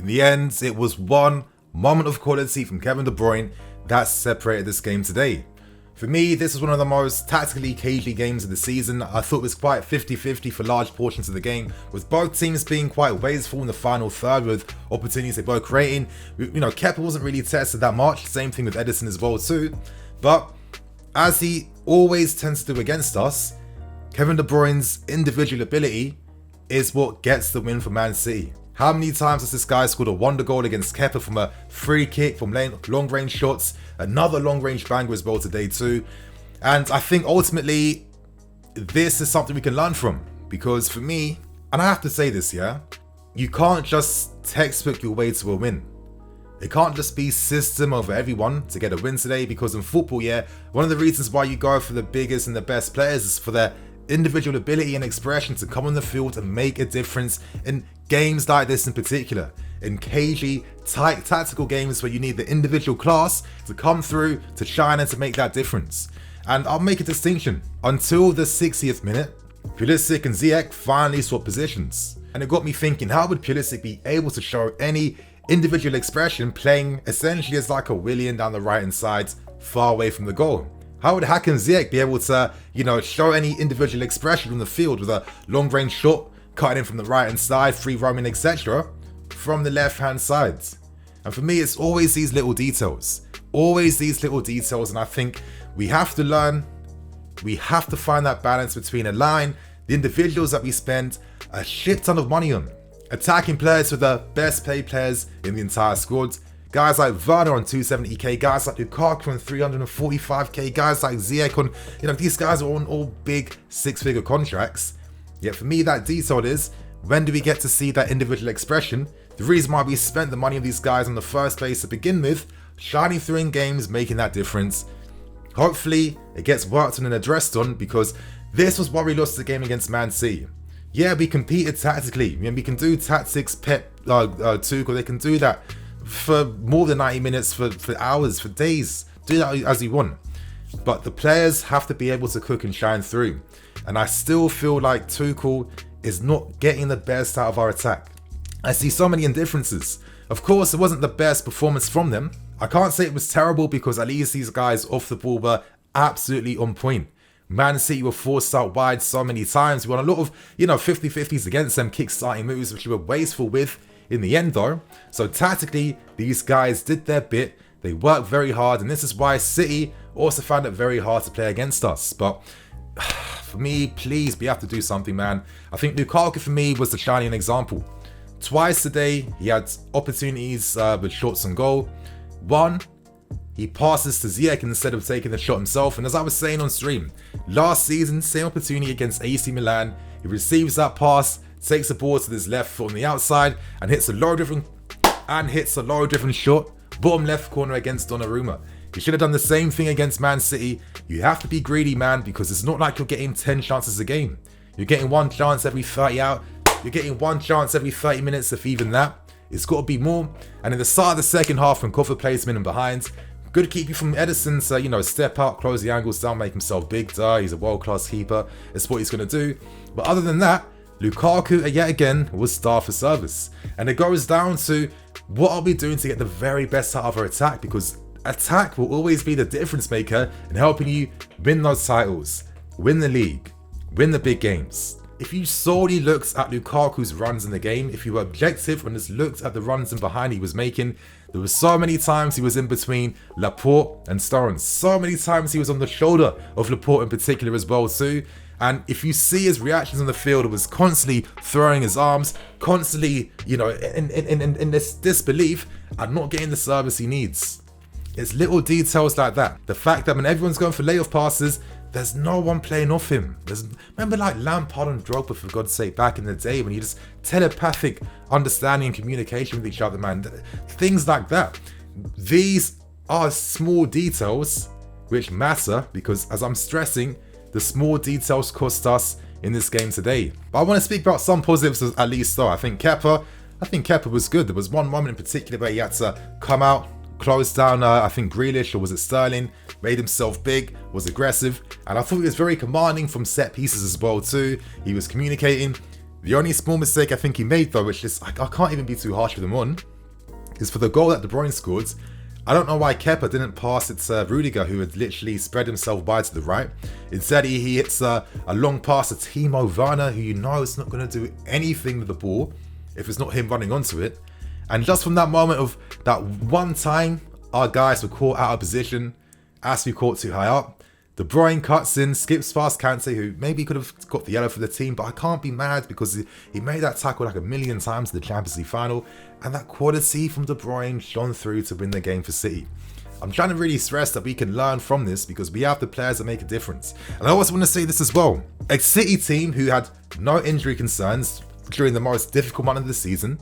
In the end, it was one moment of quality from Kevin De Bruyne that separated this game today. For me, this was one of the most tactically cagey games of the season. I thought it was quite 50-50 for large portions of the game, with both teams being quite wasteful in the final third with opportunities they both creating. Kepa wasn't really tested that much, same thing with Ederson as well too. But as he always tends to do against us, Kevin De Bruyne's individual ability is what gets the win for Man City. How many times has this guy scored a wonder goal against Kepa from a free kick, from long range shots, another long range banger as well today too. And I think ultimately this is something we can learn from, because for me, and I have to say this, yeah, you can't just textbook your way to a win. It can't just be system over everyone to get a win today, because in football, yeah, one of the reasons why you go for the biggest and the best players is for their individual ability and expression to come on the field and make a difference in games like this in particular. In cagey, tight tactical games where you need the individual class to come through, to shine and to make that difference. And I'll make a distinction. Until the 60th minute, Pulisic and Ziyech finally swapped positions. And it got me thinking, how would Pulisic be able to show any individual expression playing essentially as like a Willian down the right hand side, far away from the goal? How would Hakim Ziyech be able to, show any individual expression on the field with a long range shot, cutting in from the right hand side, free roaming, etc., from the left hand side? And for me, it's always these little details. Always these little details, and I think we have to learn, we have to find that balance between allowing the individuals that we spend a shit ton of money on, attacking players with the best paid players in the entire squad. Guys like Werner on 270k, guys like Lukaku on 345k, guys like Ziyech on, these guys are on all big six-figure contracts. Yet for me, that detail is, when do we get to see that individual expression? The reason why we spent the money on these guys in the first place to begin with, shining through in games, making that difference. Hopefully, it gets worked on and addressed on, because this was why we lost the game against Man City. Yeah, we competed tactically. We can do tactics, Pep, Tuchel, they can do that for more than 90 minutes, for hours, for days. Do that as you want. But the players have to be able to cook and shine through. And I still feel like Tuchel is not getting the best out of our attack. I see so many indifferences. Of course, it wasn't the best performance from them. I can't say it was terrible, because at least these guys off the ball were absolutely on point. Man City were forced out wide so many times. We won a lot of, 50-50s against them, kick-starting moves, which we were wasteful with in the end though. So tactically, these guys did their bit. They worked very hard, and this is why City also found it very hard to play against us. But for me, please, we have to do something, man. I think Lukaku for me was the shining example. Twice today, he had opportunities with shots on goal. One, he passes to Ziyech instead of taking the shot himself. And as I was saying on stream, last season, same opportunity against AC Milan. He receives that pass, takes the ball to his left foot on the outside, and hits a low different shot, bottom left corner against Donnarumma. You should have done the same thing against Man City. You have to be greedy, man, because it's not like you're getting 10 chances a game. You're getting one chance every 30 out. You're getting one chance every 30 minutes, if even that. It's got to be more. And in the start of the second half, when Koffer plays in and behind, good keeping from Ederson to, step out, close the angles down, make himself big. He's a world-class keeper. It's what he's going to do. But other than that, Lukaku, yet again, was star for service. And it goes down to, what are we doing to get the very best out of our attack? Because attack will always be the difference maker in helping you win those titles, win the league, win the big games. If you solely looked at Lukaku's runs in the game, if you were objective and just looked at the runs in behind he was making, there were so many times he was in between Laporte and Stones. So many times he was on the shoulder of Laporte in particular as well too. And if you see his reactions on the field, it was constantly throwing his arms, constantly, in this disbelief and not getting the service he needs. It's little details like that. The fact that when everyone's going for layoff passes, there's no one playing off him. Remember like Lampard and Drogba, for God's sake, back in the day when you just telepathic understanding and communication with each other, man. Things like that. These are small details which matter, because as I'm stressing, the small details cost us in this game today. But I want to speak about some positives at least though. I think Kepa was good. There was one moment in particular where he had to come out, close down, I think Grealish, or was it Sterling, made himself big, was aggressive, and I thought he was very commanding from set pieces as well too. He was communicating. The only small mistake I think he made though, which is, I can't even be too harsh with him on, is for the goal that De Bruyne scored. I don't know why Kepa didn't pass it to Rudiger, who had literally spread himself wide to the right. Instead, he hits a long pass to Timo Werner, who you know is not going to do anything with the ball if it's not him running onto it. And just from that moment of that one time, our guys were caught out of position, as we caught too high up. De Bruyne cuts in, skips past Kante, who maybe could have got the yellow for the team, but I can't be mad because he made that tackle like a million times in the Champions League final, and that quality from De Bruyne shone through to win the game for City. I'm trying to really stress that we can learn from this because we have the players that make a difference. And I also want to say this as well. A City team who had no injury concerns during the most difficult month of the season,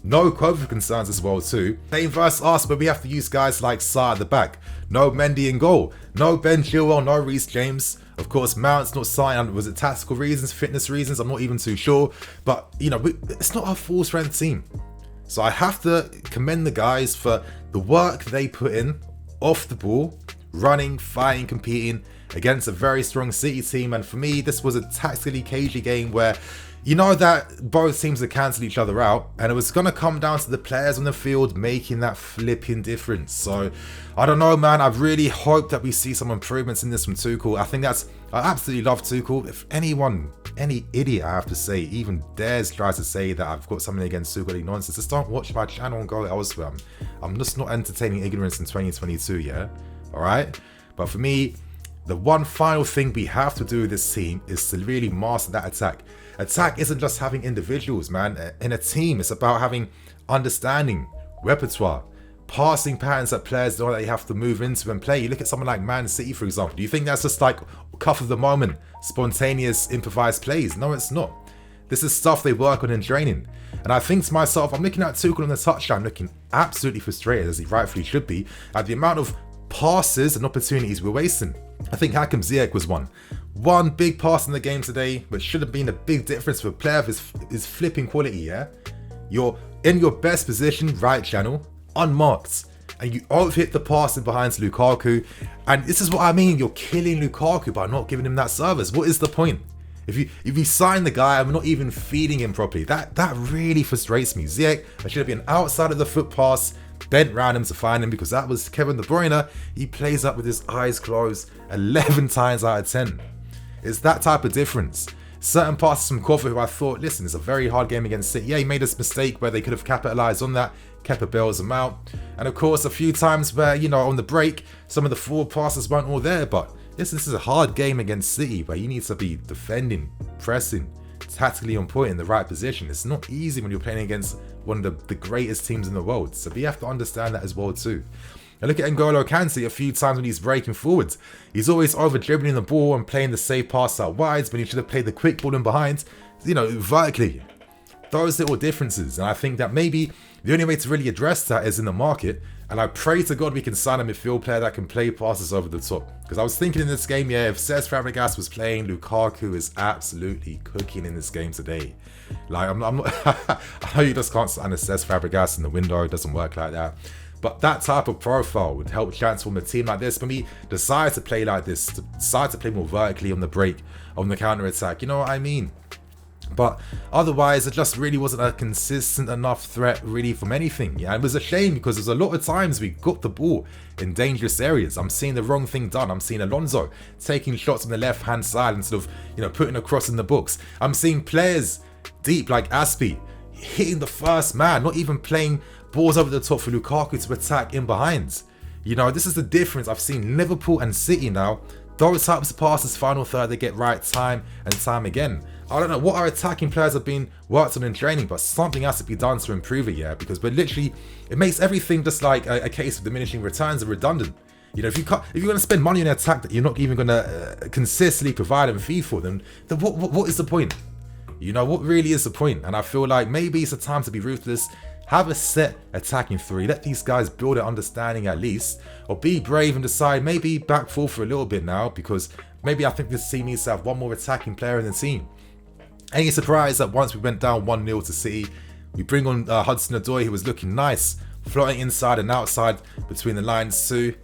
no COVID concerns as well too. Playing versus us, but we have to use guys like Sarr at the back. No Mendy in goal. No Ben Chilwell, no Reece James. Of course, Mount's not signed. Was it tactical reasons, fitness reasons? I'm not even too sure. But, you know, it's not a full strength team. So I have to commend the guys for the work they put in off the ball, running, fighting, competing against a very strong City team. And for me, this was a tactically cagey game where you know that both teams would cancel each other out, and it was going to come down to the players on the field making that flipping difference. So, I don't know, man. I really hope that we see some improvements in this from Tuchel. I absolutely love Tuchel. If anyone, any idiot, I have to say, even dares try to say that I've got something against Tuchel nonsense, just don't watch my channel and go elsewhere. I'm just not entertaining ignorance in 2022, yeah? Alright? But for me, the one final thing we have to do with this team is to really master that attack. Attack isn't just having individuals, man. In a team, it's about having understanding, repertoire, passing patterns that players know that they have to move into and play. You look at someone like Man City, for example. Do you think that's just like cuff of the moment, spontaneous, improvised plays? No, it's not. This is stuff they work on in training. And I think to myself, I'm looking at Tuchel on the touchline, looking absolutely frustrated, as he rightfully should be, at the amount of passes and opportunities we're wasting. I think Hakim Ziyech was one. One big pass in the game today, which should have been a big difference for a player of his flipping quality, yeah? You're in your best position, right channel, unmarked, and you overhit the passing behind to Lukaku. And this is what I mean, you're killing Lukaku by not giving him that service. What is the point? If you sign the guy, I'm not even feeding him properly. That really frustrates me. Ziyech, I should have been outside of the foot pass, bent round him to find him, because that was Kevin De Bruyne. He plays up with his eyes closed 11 times out of 10. It's that type of difference. Certain passes from Korver, who I thought, listen, it's a very hard game against City. Yeah, he made this mistake where they could have capitalised on that. Kepa bails him out. And of course, a few times where, you know, on the break, some of the forward passes weren't all there. But this is a hard game against City where you need to be defending, pressing, tactically on point in the right position. It's not easy when you're playing against one of the greatest teams in the world. So we have to understand that as well too. And look at N'Golo Kante a few times when he's breaking forwards. He's always over dribbling the ball and playing the safe pass out wide when he should have played the quick ball in behind, you know, vertically. Those little differences. And I think that maybe the only way to really address that is in the market. And I pray to God we can sign a midfield player that can play passes over the top. Because I was thinking in this game, yeah, if Cesc Fabregas was playing, Lukaku is absolutely cooking in this game today. Like, I'm not I know you just can't sign a Cesc Fabregas in the window. It doesn't work like that. But that type of profile would help transform a team like this. For me, decide to play like this, decide to play more vertically on the break, on the counter attack. You know what I mean? But otherwise, it just really wasn't a consistent enough threat really from anything. Yeah, it was a shame because there's a lot of times we got the ball in dangerous areas. I'm seeing the wrong thing done. I'm seeing Alonso taking shots on the left-hand side instead of, you know, putting a cross in the box. I'm seeing players deep like Aspi hitting the first man, not even playing balls over the top for Lukaku to attack in behind. You know, this is the difference. I've seen Liverpool and City now. Those types of passes, final third, they get right time and time again. I don't know what our attacking players have been worked on in training, but something has to be done to improve it, yeah? Because we're literally, it makes everything just like a case of diminishing returns and redundant. You know, if you're going to spend money on an attack that you're not even going to consistently provide and feed for them, then what is the point? You know, what really is the point? And I feel like maybe it's a time to be ruthless. Have a set attacking three. Let these guys build an understanding at least. Or be brave and decide maybe back full for a little bit now. Because maybe I think this team needs to have one more attacking player in the team. Any surprise that once we went down 1-0 to City, we bring on Hudson-Odoi, who was looking nice. Floating inside and outside between the lines too.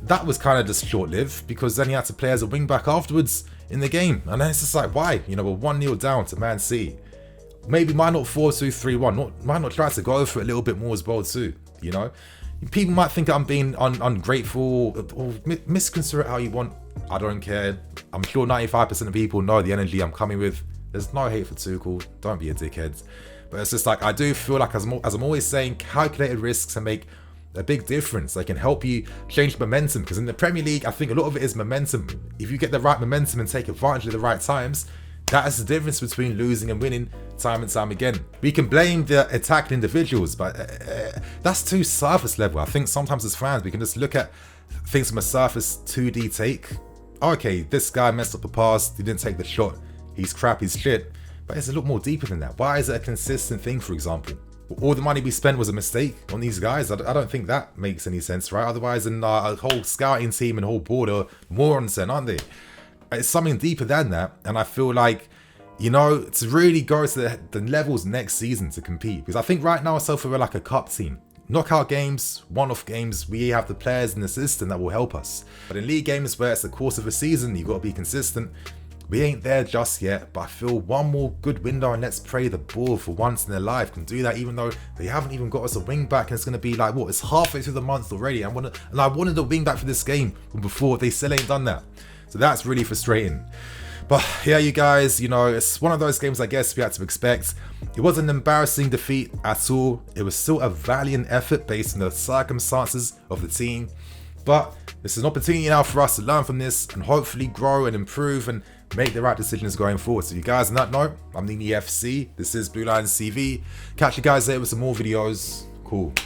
That was kind of just short-lived. Because then he had to play as a wing-back afterwards in the game. And then it's just like, why? You know, we're 1-0 down to Man City. maybe might not 4-2-3-1, might not try to go for it a little bit more as well too, you know? People might think I'm being ungrateful or misconstrue it how you want. I don't care. I'm sure 95% of people know the energy I'm coming with. There's no hate for Tuchel. Don't be a dickhead. But it's just like, I do feel like, as I'm always saying, calculated risks can make a big difference. They can help you change momentum. Because in the Premier League, I think a lot of it is momentum. If you get the right momentum and take advantage of the right times, that is the difference between losing and winning time and time again. We can blame the attacking individuals, but that's too surface level. I think sometimes as fans, we can just look at things from a surface 2D take. Okay, this guy messed up the pass, he didn't take the shot, he's crap, he's shit. But it's a lot more deeper than that. Why is it a consistent thing, for example? All the money we spent was a mistake on these guys? I don't think that makes any sense, right? Otherwise, in a whole scouting team and whole board are morons then, aren't they? It's something deeper than that, and I feel like, you know, to really go to the levels next season to compete, because I think right now ourselves we're like a cup team. Knockout games, one-off games, we have the players and the system that will help us. But in league games where it's the course of a season, you've got to be consistent. We ain't there just yet, but I feel one more good window and let's pray the ball for once in their life can do that, even though they haven't even got us a wing back, and it's going to be like, what, it's halfway through the month already. I wanted a wing back for this game before. They still ain't done that. So that's really frustrating. But yeah, you guys, you know, it's one of those games I guess we had to expect. It wasn't an embarrassing defeat at all. It was still a valiant effort based on the circumstances of the team. But this is an opportunity now for us to learn from this and hopefully grow and improve and make the right decisions going forward. So you guys, on that note, I'm the EFC. This is Blue Lions TV. Catch you guys later with some more videos. Cool.